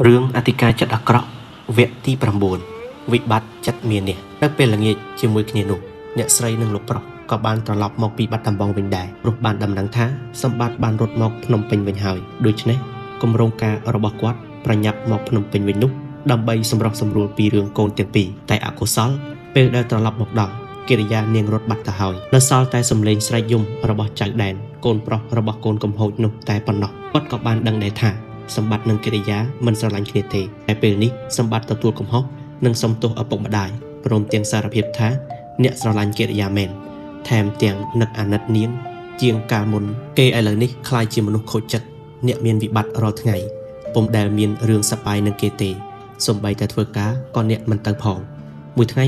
រឿងអធិការចិត្តអាក្រក់វគ្គទី9វិបត្តិចិត្តមាននេះនៅពេលល្ងាចជាមួយគ្នានោះអ្នកស្រីនិងលោកប្រុសក៏បានត្រឡប់មកពីបាត់ដំបងវិញដែរព្រោះបានដំណឹងថាសម្បត្តិបានរត់មកភ្នំពេញវិញហើយដូច្នេះគម្រោងការរបស់គាត់ប្រញាប់មកភ្នំពេញវិញនោះដើម្បីសម្រុះសម្រួលពីរឿងកូនទាំងពីរតែអកុសលពេលដែលត្រឡប់មកដល់កិរិយានាងរត់បាត់ទៅហើយនៅសល់តែសំឡេងស្រែកយំរបស់ចៅដែនកូនប្រុសរបស់កូនកំហូចនោះតែប៉ុណ្ណោះគាត់ក៏បានដឹងដែរថាសម្បត្តិនិងកិរិយាមិនស្រឡាញ់គ្នាទេតែពេលនេះសម្បត្តិទទួលកំហុសនិងសុំទោសឪពុកម្ដាយព្រមទាំងសារភាពថាអ្នកស្រឡាញ់កិរិយាមែនថែមទាំងនឹកអាណិតនាងជាងកាលមុនគេឥឡូវនេះខ្លាចជាមនុស្សខូចចិត្តអ្នកមានវិបត្តិរាល់ថ្ងៃពុំដែលមានរឿងសប្បាយនឹងគេទេសំបីតែធ្វើការក៏អ្នកមិនទៅផងមួយថ្ងៃ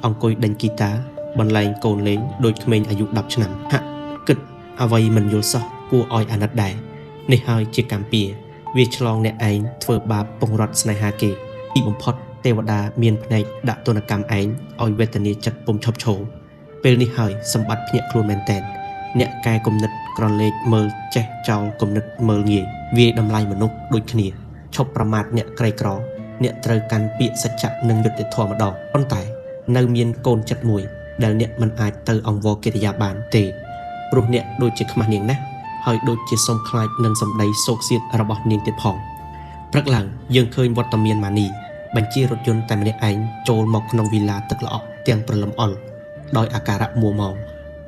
អង្គុយដេញហ្គីតាបន្លែងកូនលេងដូចក្មេងអាយុ10ឆ្នាំហាក់គិតអ្វីមិនយល់សោះគួរឲ្យអាណិតដែរនេះហើយជាកម្មពៀវាឆ្លងអ្នកឯងធ្វើបាបពង្រត់ស្នេហាគេទីបំផុតទេវតាមានភ្នែកដាក់ទណ្ឌកម្មឯងឲ្យវេទនាចិត្តពុំឈប់ឈរពេលនេះហើយសម្បត្តិភ្ញាក់ខ្លួនមែនតែនអ្នកកែគំនិតក្រឡេកមើលចេះចោលគំនិតមើលងាយវាតម្លៃមនុស្សដូចគ្នាឈប់ប្រមាថអ្នកក្រីក្រអ្នកត្រូវកាន់ពាក្យសច្ចៈនិងយុត្តិធម៌ម្ដងប៉ុន្តែនៅមានកូនចិត្តមួយដែលអ្នកមិនអាចទៅអង្វរកិរិយាបានទេព្រោះអ្នកដូចជាខ្មាស់នាងណាស់ហើយដូចជាសុំខ្លាចនឹងសម្ដីសោកសៀតរបស់នាងទៀតផងព្រឹកឡើងយើងឃើញវត្តមានម៉ានីបញ្ជារថយន្តតែម្នាក់ឯងចូលមកក្នុងវីឡាទឹកល្អក់ទាំងប្រលឹមអល់ដោយអាការៈមួម៉ង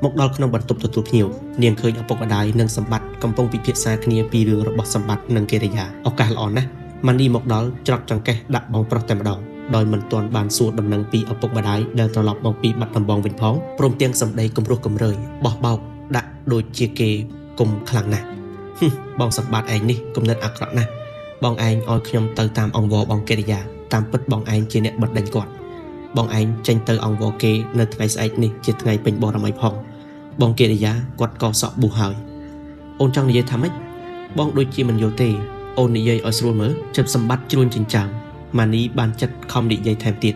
មកដល់ក្នុងបន្ទប់ទទួលភ្ញៀវនាងឃើញឪពុកម្ដាយនិងសម្បត្តិកំពុងពិភាក្សាគ្នាពីរឿងរបស់សម្បត្តិនិងកិរិយាឱកាសល្អណាស់ម៉ានីមកដល់ច្រកចង្កេះដាក់បងប្រុសតែម្ដងដោយមិនទាន់បានសួរដំណឹងពីឪពុកម្ដាយដែលត្រឡប់មកពីបាត់ដំបងវិញផងព្រមទាំងសម្ដីគំរោះគំរើយបោះបោកដាក់ដូចជាគេគុំខ្លាំងណាស់បងសម្បត្តិឯងនេះគំនិតអាក្រក់ណាស់បងឯងឲ្យខ្ញុំទៅតាមអង្វរបងកិរិយាតាមពិតបងឯងជាអ្នកបិទដេញគាត់បងឯងចេញទៅអង្វរគេនៅថ្ងៃស្អែកនេះជាថ្ងៃពេញបរមីផងបងកិរិយាគាត់ក៏សក់ប៊ូហើយអូនចង់និយាយថាម៉េចបងដូចជាមិនយល់ទេអូននិយាយឲ្យស្រួលមើលចិត្តសម្បត្តិជ្រួញចិញ្ចើមម៉ានីបានចិត្តខំនិយាយថែមទៀត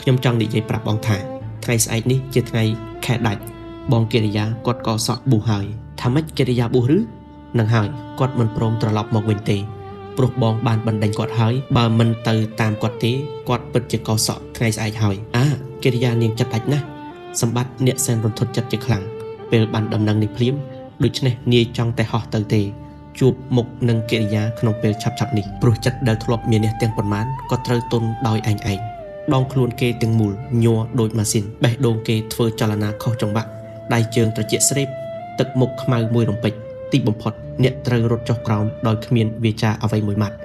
ខ្ញុំចង់និយាយប្រាប់បងថាថ្ងៃស្អែកនេះជាថ្ងៃខែដាច់បងកិរិយាគាត់ក៏សក់ប៊ូហើយថាម៉េចកិរិយាប៊ូឬនឹងហើយគាត់មិនព្រមត្រឡប់មកវិញទេព្រោះបងបានបណ្ដេញគាត់ហើយបើមិនទៅតាមគាត់ទេគាត់ពិតជាកោសក់ថ្ងៃស្អែកហើយកិរិយានាងចិត្តដាច់ណាស់សម្បត្តិអ្នកសែនរន្ធត់ចិត្តជាខ្លាំងពេលបានដំណឹងនេះភ្លាមដូច្នេះនាយចង់តែហោះទៅទេជួបមុខនឹងកិរិយាក្នុងពេលឆាប់នេះព្រោះចិត្តដែលធ្លាប់មាននេះទាំងប៉ុន្មានក៏ត្រូវទន់ដោយឯងដងខ្លួនគេទាំងមូលញ័រដូចម៉ាស៊ីនបេះដូងគេធ្វើចលនាខុសចង្វាក់ដៃជើងត្រជាក់ស្រេបទឹកមុខខ្មៅមួយរំពេចទីបំផុតអ្នកត្រូវរត់ចុះក្រោមដោយគ្មានវាចាអ្វីមួយម៉ាត់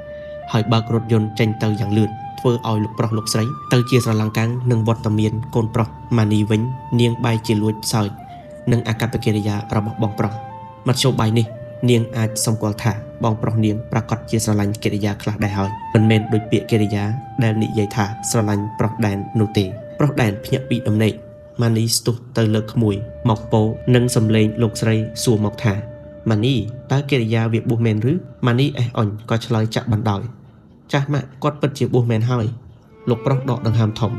ហើយបើករថយន្តចេញទៅយ៉ាងលឿនធ្វើឲ្យលោកប្រុសលោកស្រីទៅជាស្រឡំកាំងនឹងវត្តមានកូនប្រុសម៉ានីវិញនាងបែរជាលួចសើចនឹងអកប្បកិរិយារបស់បងប្រុសមធ្យោបាយនេះនាងអាចសម្គាល់ថាបងប្រុសនាងប្រកាសជាស្រឡាញ់កិរិយាខ្លះដែរហើយមិនមែនដូចពាក្យកិរិយាដែលនិយាយថាស្រឡាញ់ប្រុសដែននោះទេប្រុសដែនភ្ញាក់ពីដំណេកម៉ានីស្ទុះទៅលើក្មួយមកពោនិងសំឡេងលោកស្រីសួរមកថាម៉ានីតើកិរិយាវាបួសមែនឬម៉ានីអេះអុញក៏ឆ្លើយចាក់បណ្ដោយចាស់ម៉ាក់គាត់ពិតជាបួសមែនហើយលោកប្រុសដកដង្ហើមធំ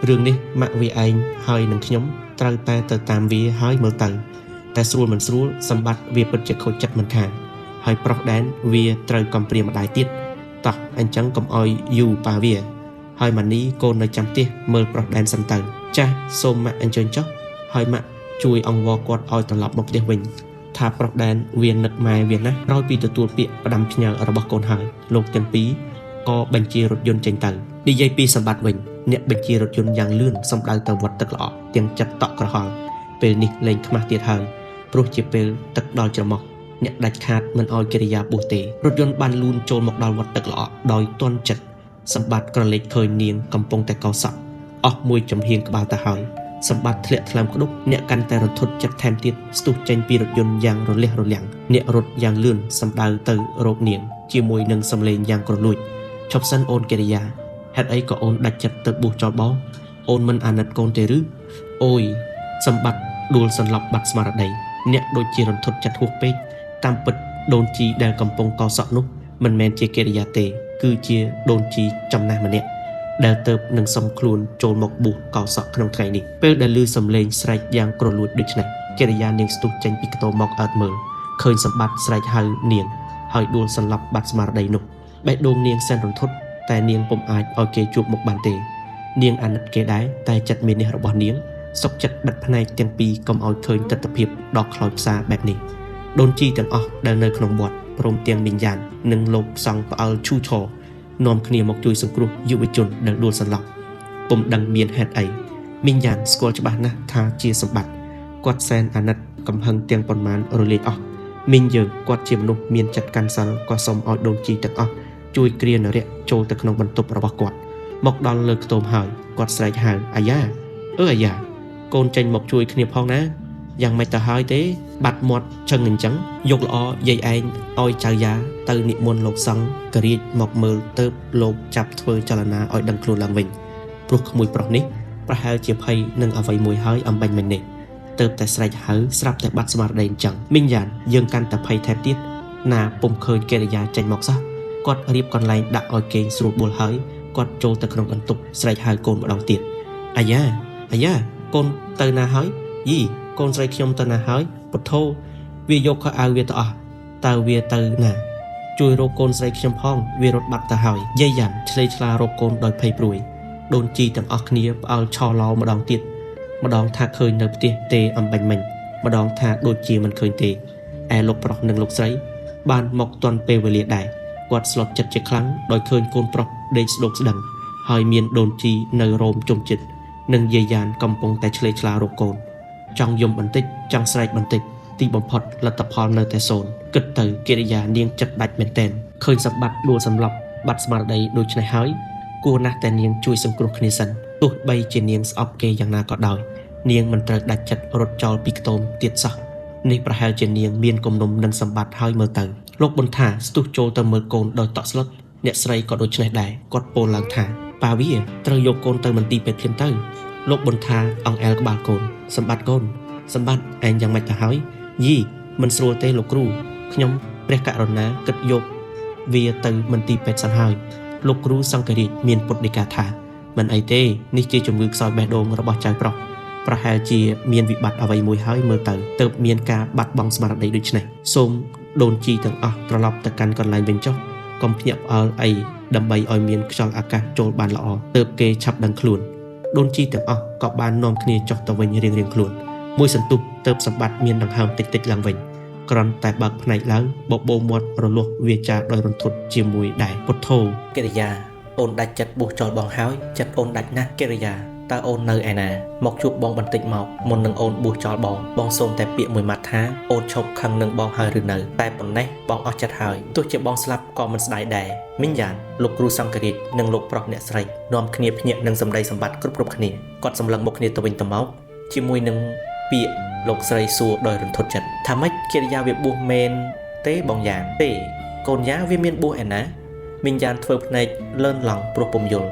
រឿងនេះម៉ាក់វាឯងហើយនឹងខ្ញុំត្រូវតែទៅតាមវាហើយមើលទៅតែស្រួលមិនស្រួលសម្បត្តិវាពិតជាខូចចិត្តមិនខានហើយប្រុសដែនវាត្រូវកំព្រាម្ដាយទៀតតោះអញ្ចឹងកុំអោយយូប៉ាវាហើយម៉ានីកូននៅចាំផ្ទះមើលប្រុសដែនសិនទៅចាស់សូមម៉ាក់អញ្ជើញចុះហើយម៉ាក់ជួយអង្វរគាត់ឲ្យត្រឡប់មកផ្ទះវិញថាប្រុសដែនវានឹកម៉ែវាណាស់ក្រោយពីទទួលពាក្យផ្ដាំផ្ញើរបស់កូនហើយលោកទាំងពីរក៏បញ្ជារថយន្តចេញទៅនិយាយពីសម្បត្តិវិញអ្នកបញ្ជារថយន្តយ៉ាងលឿនសម្ដៅទៅវត្តទឹកល្អក់ទាំងចិត្តតក់ក្រហល់ពេលនេះលែងខ្មាស់ទៀតហើយព្រោះជាពេលទឹកដល់ច្រមុះអ្នកដាច់ខាតមិនអោយកិរិយាបួសទេរថយន្តបានលូនចូលមកដល់វត្តទឹកល្អក់ដោយទាន់ចិត្តសម្បត្តិក្រឡេកឃើញនាងកំពុងតែកោសក់អស់មួយចំហៀងក្បាលទៅហើយសម្បត្តិធ្លាក់ថ្លើមក្ដុកអ្នកកាន់តែរន្ធត់ចិត្តថែមទៀតស្ទុះចេញពីរថយន្តយ៉ាងរលះរលាំងអ្នករត់យ៉ាងលឿនសម្ដៅទៅរកនាងជាមួយនឹងសំឡេងយ៉ាងគ្រលួចឈប់សិនអូនកិរិយាហេតុអីក៏អូនដាច់ចិត្តទៅបួសចោលបងអូនមិនអាណិតកូនទេឬអូយសម្បត្តិដួលសន្លប់បាត់ស្មារតីអ្នកដូចជារន្ធត់ចិត្តហួសពេកតាមពិតដូនជីដែលកំពុងកោសក់នោះមិនមែនជាកិរិយាទេគឺជាដូនជីចំណាស់ម្នាក់ដែលទៅនឹងសុំខ្លួនចូលមកបួសកោសក់ក្នុងថ្ងៃនេះពេលដែលឮសំឡេងស្រែកយ៉ាងគ្រលួចដូចនេះកិរិយានាងស្ទុះចេញពីខ្ទមមកអើតមើលឃើញសម្បត្តិស្រែកហៅនាងហើយដួលសន្លប់បាត់ស្មារតីនោះ បែកដូងនាងសែនរន្ធត់តែនាងពុំអាចឲ្យគេជួបមុខបានទេនាងអាណិតគេដែរតែចិត្តមាននេះរបស់នាងសុកចិត្តបិទភ្នែកទាំងពីរកុំឲ្យឃើញទស្សនភាពដ៏ខ្លោចផ្សាបែបនេះដូនជីទាំងអស់ដែលនៅក្នុងវត្តព្រមទាំងមីងយ៉ាននិងលោកសង្ឃផ្អើលឈូឈរនាំគ្នាមកជួយសង្គ្រោះយុវជនដែលដួលសន្លប់ពុំដឹងមានហេតុអីមីងយ៉ានស្គាល់ច្បាស់ណាស់ថាជាសម្បត្តិគាត់សែនអាណិតកំហឹងទាំងប៉ុន្មានរលាយអស់មីងយើងគាត់ជាមនុស្សមានចិត្តកាន់សិលក៏សូមឲ្យដូនជីទាំងអស់ជួយគ្រានរៈចូលទៅក្នុងបន្ទប់របស់គាត់មកដល់លើខ្ទមហើយគាត់ស្រែកហៅអាយ៉ាអាយ៉ាកូនចេញមកជួយគ្នាផងណាយ៉ាងមិនទៅហើយទេបាត់មាត់ឆឹងអញ្ចឹងយកល្អយាយឯងឲ្យចៅយ៉ាទៅនិមន្តលោកសង្ឃករាជមកមើលទៅលោកចាប់ធ្វើចលនាឲ្យដឹងខ្លួនឡើងវិញព្រោះក្មួយប្រុសនេះប្រហែលជាភ័យនឹងអ្វីមួយហើយអំបញ្ញមិញនេះទៅតែស្រែកហៅស្រាប់តែបាត់ស្មារតីអញ្ចឹងមីងយ៉ានយើងកាន់តែភ័យថែមទៀតណាពុំឃើញកិរិយាចេញមកសោះគាត់រៀបកន្លែងដាក់ឲ្យគេងស្រួលបួលហើយគាត់ចូលទៅក្នុងបន្ទប់ស្រែកហៅកូនម្ដងទៀតអាយ៉ាកូនទៅណាហើយយីកូនស្រីខ្ញុំទៅណាហើយពុទ្ធោវាយកខោអាវវាទៅអស់តើវាទៅណាជួយរកកូនស្រីខ្ញុំផងវារត់បាត់ទៅហើយយាយយ៉ាន់ឆ្លេឆ្លារកកូនដោយភ័យព្រួយដូនជីទាំងអស់គ្នាផ្អើលឆោឡោម្ដងទៀតម្ដងថាឃើញនៅផ្ទះទេអំបញ្ញមិញម្ដងថាដូចជាមិនឃើញទេឯលោកប្រុសនិងលោកស្រីបានមកទាន់ពេលវេលាដែរគាត់ស្លុតចិត្តជាខ្លាំងដោយឃើញកូនប្រុសដេកស្ដុកស្ដឹងហើយមានដូនជីនៅរោមជុំចិត្តនិងយាយយ៉ានកំពុងតែឆ្លេឆ្លារកកូនចង់យំបន្តិចចង់ស្រែកបន្តិចទីបំផុតលទ្ធផលនៅតែសូន្យគិតទៅកិរិយានាងចិត្តដាច់មែនទែនឃើញសម្បត្តិដួលសម្លាប់បាត់ស្មារតីដូច្នេះហើយគួរណាស់តែនាងជួយសង្គ្រោះគ្នាសិនទោះបីជានាងស្អប់គេយ៉ាងណាក៏ដោយនាងមិនត្រូវដាច់ចិត្តរត់ចោលពីខ្ទមទៀតសោះនេះប្រហែលជានាងមានគំនុំនឹងសម្បត្តិហើយមើលទៅលោកប៊ុនថាស្ទុះចូលទៅមើលកូនដោយតក់ស្លុតអ្នកស្រីក៏ដូចនេះដែរគាត់ពោលឡើងថាប៉ាវាត្រូវយកកូនទៅមន្ទីរពេទ្យភ្លាមទៅលោកប៊ុនថាអង្អែលក្បាលកូនសម្បត្តិកូនសម្បត្តិឯងយ៉ាងម៉េចទៅហើយយីមិនស្រួលទេលោកគ្រូខ្ញុំព្រះករុណាគិតយកវាទៅមន្ទីរពេទ្យសិនហើយលោកគ្រូសង្ឃរាជមានពុទ្ធដីកាថាមិនអីទេនេះជាជំងឺខ្សោយបេះដូងរបស់ចៅប្រុសប្រហែលជាមានវិបត្តិអ្វីមួយហើយមើលទៅទើបមានការបាត់បង់ស្មារតីដូចនេះសូមដូនជីទាំងអស់ត្រឡប់ទៅកាន់កន្លែងវិញចុះកុំភ្ញាក់ផ្អើលអីដើម្បីឲ្យមានខ្យល់អាកាសចូលបានល្អទើបគេឆាប់ដឹងខ្លួនដូនជីទាំងអស់ក៏បាននាំគ្នាចុះទៅវិញរៀងៗខ្លួនមួយសន្ទុះទើបសម្បត្តិមានដង្ហើមតិចៗឡើងវិញគ្រាន់តែបើកភ្នែកឡើងបបោមាត់រលាស់វាចាដោយរន្ធត់ជាមួយដែរពុទ្ធោកិរិយាអូនដាច់ចិត្តបួសចោលបងហើយចិត្តអូនដាច់ណាស់កិរិយាតើអូននៅឯណាមកជួបបងបន្តិចមកមុននឹងអូនបួសចោលបងសូមតែពាក្យមួយម៉ាត់ថាអូនឈប់ខឹងនឹងបងហើយឬនៅតែប៉ុណ្ណេះបងអស់ចិត្តហើយទោះជាបងស្លាប់ក៏មិនស្ដាយដែរមីងយ៉ានលោកគ្រូសង្ឃរាជនិងលោកប្រុសអ្នកស្រីនាំគ្នាភ្ញាក់នឹងសម្ដីសម្បត្តិគ្រប់គ្នាគាត់សម្លឹងមុខគ្នាទៅវិញទៅមកជាមួយនឹងពាក្យលោកស្រីសួរដោយរន្ធត់ចិត្តថាម៉េចកិរិយាវាបួសមែនទេបងយ៉ានទេកូនយ៉ាវាមានបួសឯណាមីងយ៉ានធ្វើភ្នែកលឿនឡង់ព្រោះពុំយល់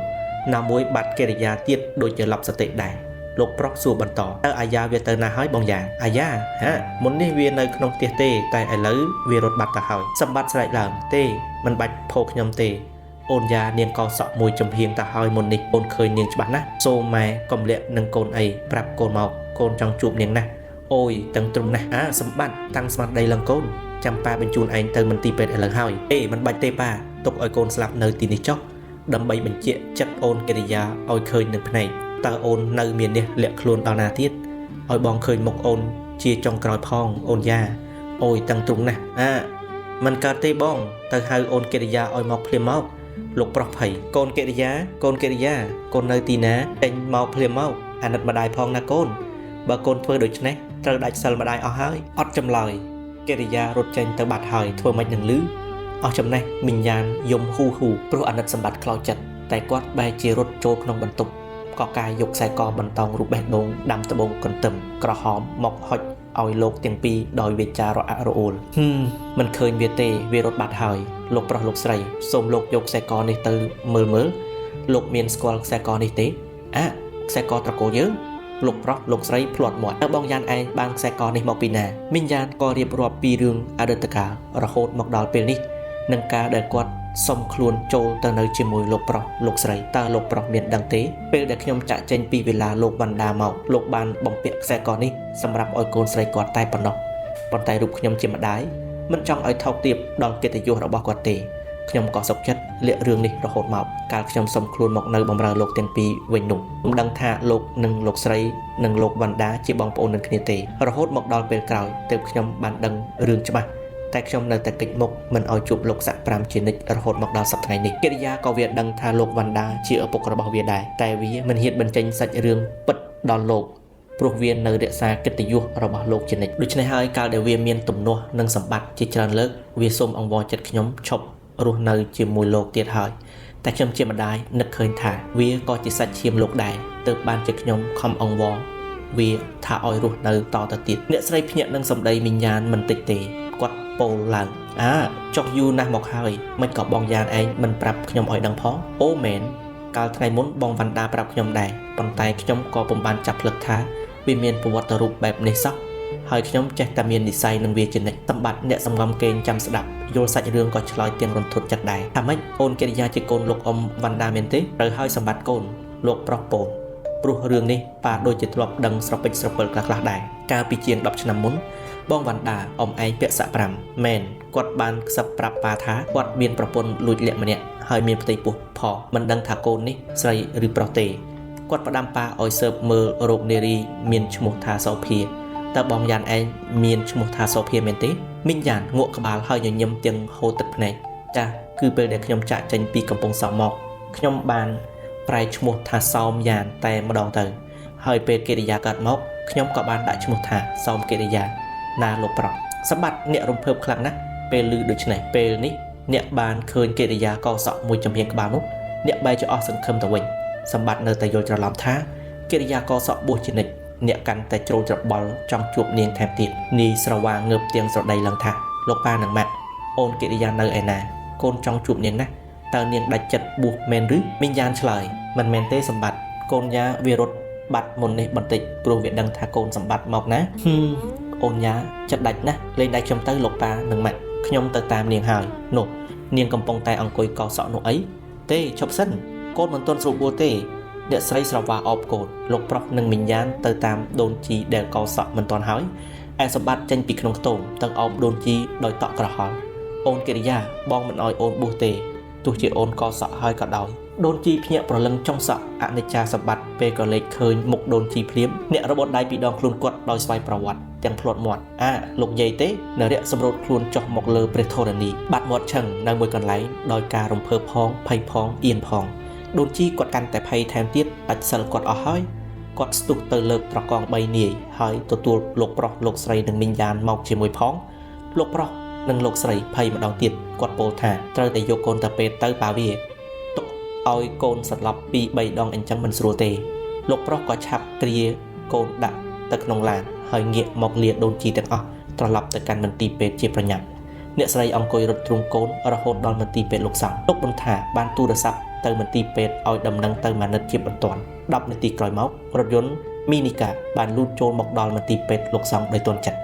ណាមួយបាត់កិរិយាទៀតដូចជាឡប់សតិដែរលោកប្រុសសួរបន្តតើអាយ៉ាវាទៅណាហើយបងយ៉ាអាយ៉ាហាមុននេះវានៅក្នុងផ្ទះទេតែឥឡូវវារត់បាត់ទៅហើយសម្បត្តិស្រែកឡើងទេមិនបាច់ផោខ្ញុំទេអូនយ៉ានាងកោសក់មួយចំហៀងទៅហើយមុននេះអូនឃើញនាងច្បាស់ណាស់សូមម៉ែកុំលាក់នឹងកូនអីប្រាប់កូនមកកូនចង់ជួបនាងណាស់អូយទាំងទ្រង់ណាស់សម្បត្តិតាំងស្មារតីឡើងកូនចាំប៉ាបញ្ជូនឯងទៅមន្ទីរពេទ្យឥឡូវហើយមិនបាច់ទេប៉ាទុកឲ្យកូនស្លាប់នៅទីនេះចុះដើម្បីបញ្ជាក់ចិត្តអូនកិរិយាឲ្យឃើញនឹងភ្នែកតើអូននៅមាននេះលាក់ខ្លួនដល់ណាទៀតឲ្យបងឃើញមុខអូនជាចុងក្រោយផងអូនយ៉ាអូយតាំងទ្រង់ណាស់មិនកើតទេបងទៅហៅអូនកិរិយាឲ្យមកភ្លាមមកលោកប្រុសភ័យកូនកិរិយាកូននៅទីណាចេញមកភ្លាមមកអាណិតម្ដាយផងណាកូនបើកូនធ្វើដូច្នេះត្រូវដាច់សិលម្ដាយអស់ហើយអត់ចម្លើយកិរិយារត់ចេញទៅបាត់ហើយធ្វើមិននឹងលឺអស់ចំណេះមីងយ៉ានយំហ៊ូព្រោះអាណិតសម្បត្តិខ្លោចចិត្តតែគាត់បែរជារត់ចូលក្នុងបន្ទប់ក៏កាយយកខ្សែកបន្តោងរូបបេះដូងដាំត្បូងកន្ទឹមក្រហមមកហុចឲ្យលោកទាំងពីរដោយវាចារអាក់រអួលមិនឃើញវាទេវារត់បាត់ហើយលោកប្រុសលោកស្រីសូមលោកយកខ្សែកនេះទៅមើលលោកមានស្គាល់ខ្សែកនេះទេខ្សែកត្រកូលយើងលោកប្រុសលោកស្រីភ្លាត់មាត់តើបងយ៉ានឯងបានខ្សែកនេះមកពីណាមីងយ៉ានក៏រៀបរាប់ពីរឿងអតីតកាលរហូតមកដល់ពេលនេះនឹងការដែលគាត់សុំខ្លួនចូលទៅនៅជាមួយលោកប្រុសលោកស្រីតើលោកប្រុសមានដឹងទេពេលដែលខ្ញុំចាក់ចេញពីវិឡាលោកវណ្ដាមកលោកបានបំពាក់ខ្សែកនេះសម្រាប់ឲ្យកូនស្រីគាត់តែប៉ុណ្ណោះប៉ុន្តែរូបខ្ញុំជាម្ដាយមិនចង់ឲ្យថោកទាបដល់កិត្តិយសរបស់គាត់ទេ ខ្ញុំក៏សុខចិត្តលាក់រឿងនេះរហូតមកកាលខ្ញុំសុំខ្លួនមកនៅបម្រើលោកទាំងពីរវិញនោះមិនដឹងថាលោកនិងលោកស្រីនិងលោកវណ្ណដាជាបងប្អូននឹងគ្នាទេរហូតមកដល់ពេលក្រោយទើបខ្ញុំបានដឹងរឿងច្បាស់តែខ្ញុំនៅតែកិច្ចមុខមិនឲ្យជួបលោកសាក់5ជានិច្ចរហូតមកដល់សប្តាហ៍ថ្ងៃនេះកិរិយាក៏វាដឹងថាលោកវណ្ណដាជាឪពុករបស់វាដែរតែវាមិនហ៊ានបញ្ចេញសាច់រឿងពិតដល់លោកព្រោះវានៅរក្សាកិត្តិយសរបស់លោកជានិច្ចដូច្នេះហើយកាលដែលវាមានទំនាស់និងសម្បត្តិជាច្រើនលើកវាសូមអង្វរចិត្តខ្ញុំឈប់រស់នៅជាមួយលោកទៀតហើយតែខ្ញុំជាម្ដាយនឹកឃើញថាវាក៏ជាសាច់ឈាមលោកដែរទើបបានជាខ្ញុំខំអង្វរវាថាឲ្យរស់នៅតទៅទៀតអ្នកស្រីភ្ញាក់នឹងសម្ដីមីញានមិនតិចទេគាត់ពោលឡើងចុះយូរណាស់មកហើយមិនក៏បងយ៉ានឯងមិនប្រាប់ខ្ញុំឲ្យដឹងផងអូមែនកាលថ្ងៃមុនបងវណ្ណដាប្រាប់ខ្ញុំដែរប៉ុន្តែខ្ញុំក៏ពុំបានចាប់ផ្លឹកថាវាមានប្រវត្តិរូបបែបនេះសោះហើយខ្ញុំចេះតែមាននិស្ស័យនឹងវាជានិច្ចសម្បត្តិអ្នកសំងំកេងចាំស្ដាប់យល់សាច់រឿងក៏ឆ្លើយទាំងរន្ធត់ចិត្តដែរថាម៉េចអូនកិរិយាជាកូនលោកអ៊ំវណ្ណដាមែនទេត្រូវហើយសម្បត្តិកូនលោកប្រុសពោលព្រោះរឿងនេះប៉ាដូចជាធ្លាប់ដឹងស្រពេចស្រពិលខ្លះៗដែរកាលពីជាង10ឆ្នាំមុនបងវណ្ណដាអ៊ំឯងពាក់សាក់5មែនគាត់បានខ្សឹបប្រាប់ប៉ាថាគាត់មានប្រពន្ធលួចលាក់ម្នាក់ហើយមានផ្ទៃពោះផងមិនដឹងថាកូននេះស្រីឬប្រុសទេគាត់ផ្ដាំប៉ាឲ្យស៊ើបមើលរោគនារីមានឈ្មោះថាសោភាតើបងយ៉ានឯងមានឈ្មោះថាសោភាមែនទេមីងយ៉ានងក់ក្បាលហើយញញឹមទាំងហូរទឹកភ្នែកចាគឺពេលដែលខ្ញុំចាក់ចេញពីកំពង់សោមមកខ្ញុំបានប្រែឈ្មោះថាសោមយ៉ានតែម្ដងទៅហើយពេលកិរិយាកើតមកខ្ញុំក៏បានដាក់ឈ្មោះថាសោមកិរិយាណាលោកប្រុសសម្បត្តិអ្នករំភើបខ្លាំងណាស់ពេលឮដូច្នេះពេលនេះអ្នកបានឃើញកិរិយាកសក់មួយចំហៀងក្បាលនោះអ្នកបែរជាអស់សង្ឃឹមទៅវិញសម្បត្តិនៅតែយល់ច្រឡំថាកិរិយាកសក់បួសជានិច្ចអ្នកកាន់តែជ្រុលច្របល់ចង់ជួបនាងថែមទៀតនីស្រវាងើបទាំងស្រដីឡើងថាលោកប៉ានិងម៉ាក់អូនកិរិយានៅឯណាកូនចង់ជួបនាងណាតើនាងដាច់ចិត្តបួសមែនឬមីងយ៉ានឆ្លើយមិនមែនទេសម្បត្តិកូនយ៉ាវារត់បាត់មុននេះបន្តិចព្រោះវាដឹងថាកូនសម្បត្តិមកណាអូនយ៉ាចិត្តដាច់ណាស់លេងដៃខ្ញុំទៅលោកប៉ានិងម៉ាក់ខ្ញុំទៅតាមនាងហើយនោះនាងកំពុងតែអង្គុយកោសក់នោះអីទេឈប់សិនកូនមិនទាន់ស្រួលបួលទេអ្នកស្រីស្រវាអបកូនលោកប្រុសនិងមីងយ៉ានទៅតាមដូនជីដែលកោសក់មិនទាន់ហើយឯសម្បត្តិចេញពីក្នុងខ្ទមទៅអបដូនជីដោយតក់ក្រហល់អូនកិរិយាបងមិនអោយអូនបួសទេទោះជាអូនកោសក់ហើយក៏ដោយដូនជីភ្ញាក់ប្រលឹងចុងសក់អនិច្ចាសម្បត្តិពេលក៏លេចឃើញមុខដូនជីភ្លាមអ្នករបត់ដៃពីដងខ្លួនគាត់ដោយស្វ័យប្រវត្តិទាំងភ្លាត់មាត់លោកយាយទេនៅរាក់សម្រូតខ្លួនចុះមកលើព្រះធរណីបាត់មាត់ឆឹងនៅមួយកន្លែងដោយការរំភើបផងភ័យផងអៀនផងដូនជីគាត់កាន់តែភ័យថែមទៀតដាច់សិលគាត់អស់ហើយគាត់ស្ទុះទៅលើកត្រកង3នាយហើយទទួលលោកប្រុសលោកស្រីនិងមីងយ៉ានមកជាមួយផងលោកប្រុសនិងលោកស្រីភ័យម្ដងទៀតគាត់ពោលថាត្រូវតែយកកូនទៅពេទ្យទៅប៉ាវាទុកឲ្យកូនសន្លប់2-3ដងអញ្ចឹងមិនស្រួលទេលោកប្រុសក៏ឆាប់គ្រាកូនដាក់ទៅក្នុងឡានហើយងាកមកលាដូនជីទាំងអស់ត្រឡប់ទៅកាន់មន្ទីរពេទ្យជាប្រញាប់អ្នកស្រីអង្គុយរត់ទ្រូងកូនរហូតដល់មន្ទីរពេទ្យលោកសង្ឃលោកបន្ថាបានទូរស័ព្ទទៅមន្ទីរពេទ្យឲ្យដំណឹងទៅម៉ានិតជាបន្ទាន់10នាទីក្រោយមករថយន្តមីនីកាបានលូតចូលមកដល់មន្ទីរពេទ្យលោកសង្ឃដោយទាន់ចិត្ត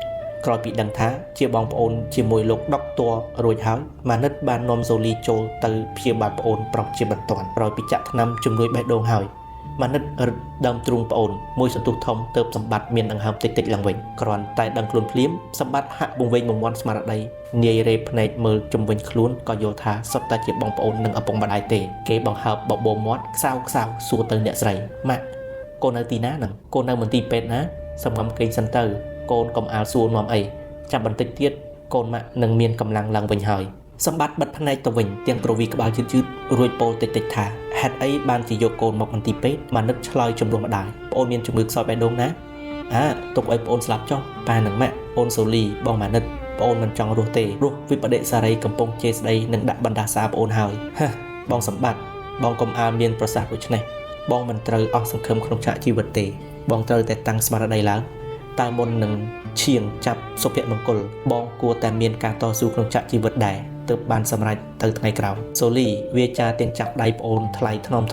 ក្រោយពីដឹងថាជាបងប្អូនជាមួយលោកដុកទ័ររួចហើយម៉ានិតបាននាំសូលីចូលទៅព្យាបាលប្អូនប្រុសជាបន្ទាន់ក្រោយពីចាក់ថ្នាំជំនួយបេះដូងហើយម៉ានិតរឹតដើមទ្រូងប្អូនមួយសន្ទុះធំទៅសម្បត្តិមានដង្ហើមតិចៗឡើងវិញគ្រាន់តែដឹងខ្លួនភ្លាមសម្បត្តិហាក់វង្វេងបំរាន់ស្មារតីនាយរេភ្នែកមើលជំវិញខ្លួនក៏យល់ថាសុទ្ធតែជាបងប្អូននិងឪពុកម្ដាយទេគេបង្ហើបបបោមាត់ខ្សៅសួរទៅអ្នកស្រីម៉ាក់កូននៅទីណាហ្នឹងកូននៅមន្ទីរពេទ្យណាសម្ងំគេងសិនទៅកូនកុំអាលសួរនាំអីចាំបន្តិចទៀតកូនម៉ាក់នឹងមានកម្លាំងឡើងវិញហើយសម្បត្តិបិទភ្នែកទៅវិញទាំងក្រវីក្បាលយឺតរួចពោលតិចថាហេតុអីបានជាយកកូនមកមន្ទីរពេទ្យម៉ានិតឆ្លើយជំនួសម្ដាយប្អូនមានជំងឺខ្សោយបេះដូងណាទុកឲ្យប្អូនស្លាប់ចុះប៉ានិងម៉ាក់អូនសូលីបងម៉ានិតប្អូនមិនចង់រស់ទេរស់វិបដិសារីកំពុងជេរស្ដីនិងដាក់បណ្ដាសាប្អូនហើយបងសម្បត្តិបងកុំអាលមានប្រសាសន៍ដូចនេះបងមិនត្រូវអស់សង្ឃឹមក្នុងឆាកជីវិតទេបងត្រូវតែតាំងស្មារតីឡើងតើមុននឹងឈៀងចាប់សុភមង្គលបងគួរតែមានការតស៊ូក្នុងឆាកជីវិតដែរទើបបានសម្រេចទៅថ្ងៃក្រោយសូលីវាចាទាំងចាប់ដៃប្អូនថ្លៃថ្នម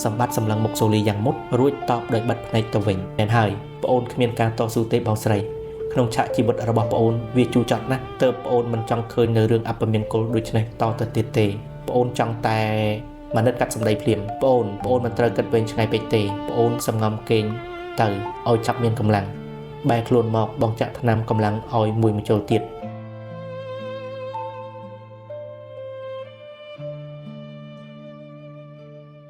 សម្បត្តិសម្លឹងមុខសូលីយ៉ាងមុតរួចតបដោយបិទភ្នែកទៅវិញមែនហើយប្អូនគ្មានការតស៊ូទេបងស្រីក្នុងឆាកជីវិតរបស់ប្អូនវាជូរចត់ណាស់ទើបប្អូនមិនចង់ឃើញនៅរឿងអពមង្គលដូចនេះតទៅទៀតទេប្អូនចង់តែម៉ានិតកាត់សម្ដីភ្លាមប្អូនមិនត្រូវគិតវែងឆ្ងាយពេកទេប្អូនសម្ងំគេងទៅឲ្យចាប់មានកម្លាំងបែរខ្លួនមកបងចាក់ថ្នាំកម្លាំងឲ្យមួយមកចូលទៀត